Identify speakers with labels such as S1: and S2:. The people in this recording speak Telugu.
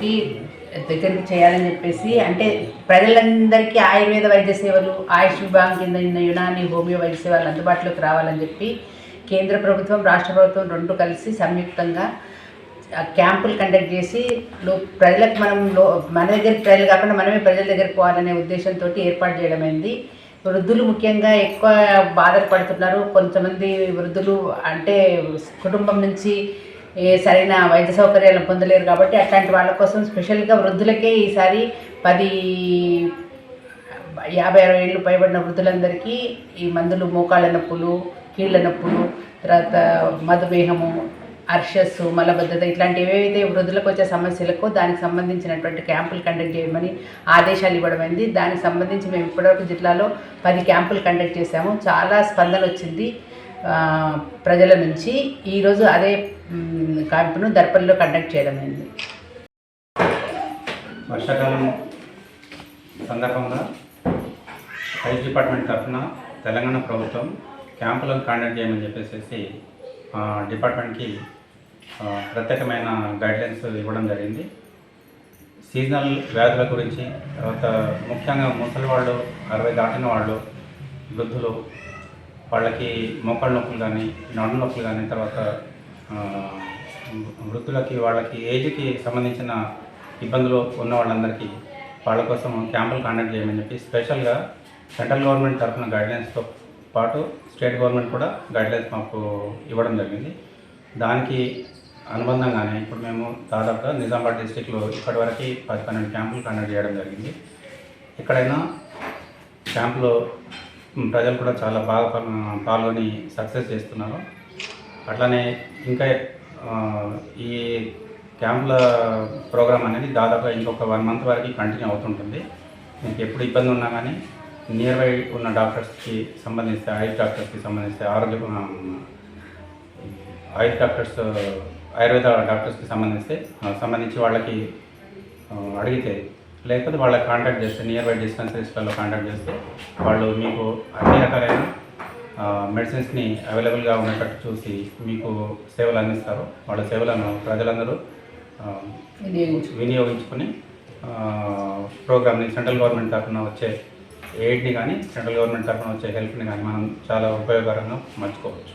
S1: వృద్ధులకి దగ్గరికి చేయాలని చెప్పేసి, అంటే ప్రజలందరికీ ఆయుర్వేద వైద్య సేవలు, ఆయుష్ విభాగం కింద ఉన్న యునాని, హోమియో వైద్య సేవలు అందుబాటులోకి రావాలని చెప్పి కేంద్ర ప్రభుత్వం, రాష్ట్ర ప్రభుత్వం రెండు కలిసి సంయుక్తంగా క్యాంపులు కండక్ట్ చేసి ప్రజలకు మన దగ్గరికి ప్రజలు కాకుండా మనమే ప్రజల దగ్గరికి పోవాలనే ఉద్దేశంతో ఏర్పాటు చేయడమైంది. వృద్ధులు ముఖ్యంగా ఎక్కువ బాధలు పడుతున్నారు. కొంతమంది వృద్ధులు అంటే కుటుంబం నుంచి సరైన వైద్య సౌకర్యాలను పొందలేరు కాబట్టి అట్లాంటి వాళ్ళ కోసం స్పెషల్గా వృద్ధులకే ఈసారి 50-60 ఏళ్ళు పైబడిన వృద్ధులందరికీ ఈ మందులు, మోకాళ్ళ నొప్పులు, కీళ్ళ నొప్పులు, తర్వాత మధుమేహము, అర్షస్, మలబద్ధత ఇట్లాంటి ఏవైతే వృద్ధులకు వచ్చే సమస్యలకు దానికి సంబంధించినటువంటి క్యాంపులు కండక్ట్ చేయమని ఆదేశాలు ఇవ్వడమైంది. దానికి సంబంధించి మేము ఇప్పటివరకు జిల్లాలో 10 క్యాంపులు కండక్ట్ చేశాము. చాలా స్పందన వచ్చింది ప్రజల నుంచి. ఈరోజు అదే క్యాంపును దర్పల్లిలో కండక్ట్ చేయడమైంది.
S2: వర్షాకాలం సందర్భంగా హెల్త్ డిపార్ట్మెంట్ తరఫున తెలంగాణ ప్రభుత్వం క్యాంపులను కండక్ట్ చేయమని చెప్పేసి డిపార్ట్మెంట్కి ప్రత్యేకమైన గైడ్లైన్స్ ఇవ్వడం జరిగింది. సీజనల్ వ్యాధుల గురించి, తర్వాత ముఖ్యంగా ముసలి వాళ్ళు, 60 దాటిన వాళ్ళు, వృద్ధులు, వాళ్ళకి మోకాళ్ళ నొప్పులు కానీ, నడుము నొప్పులు కానీ, తర్వాత వృద్ధులకి వాళ్ళకి ఏజ్కి సంబంధించిన ఇబ్బందులు ఉన్న వాళ్ళందరికీ వాళ్ళ కోసం క్యాంపులు కండక్ట్ చేయమని చెప్పి స్పెషల్గా సెంట్రల్ గవర్నమెంట్ తరఫున గైడ్లైన్స్తో పాటు స్టేట్ గవర్నమెంట్ కూడా గైడ్లైన్స్ మాకు ఇవ్వడం జరిగింది. దానికి అనుబంధంగానే ఇప్పుడు మేము దాదాపుగా నిజామాబాద్ డిస్టిక్లో ఇప్పటివరకు 10-12 క్యాంపులు కండక్ట్ చేయడం జరిగింది. ఎక్కడైనా క్యాంపులో ప్రజలు కూడా చాలా బాగా పాల్గొని సక్సెస్ చేస్తున్నారు. అట్లానే ఇంకా ఈ క్యాంపుల ప్రోగ్రామ్ అనేది దాదాపుగా ఇంకొక 1 మంత్ వరకు కంటిన్యూ అవుతుంటుంది. మీకు ఎప్పుడు ఇబ్బంది ఉన్నా కానీ నియర్ బై ఉన్న డాక్టర్స్కి సంబంధిస్తే, ఆయుష్ డాక్టర్స్కి సంబంధిస్తే, ఆయుష్ డాక్టర్స్, ఆయుర్వేద డాక్టర్స్కి సంబంధించి వాళ్ళకి అడిగితే, లేకపోతే వాళ్ళకి కాంటాక్ట్ చేస్తే, నియర్ బై డిస్పెన్సరీస్లలో కాంటాక్ట్ చేస్తే వాళ్ళు మీకు అన్ని రకాలైన మెడిసిన్స్ని అవైలబుల్గా ఉండేటట్టు చూసి మీకు సేవలు అందిస్తారు. వాళ్ళ సేవలను ప్రజలందరూ వినియోగించుకొని ప్రోగ్రామ్ని, సెంట్రల్ గవర్నమెంట్ తరఫున వచ్చే ఎయిడ్ని కానీ, సెంట్రల్ గవర్నమెంట్ తరఫున వచ్చే హెల్ప్ని కానీ మనం చాలా ఉపయోగకరంగా మర్చుకోవచ్చు.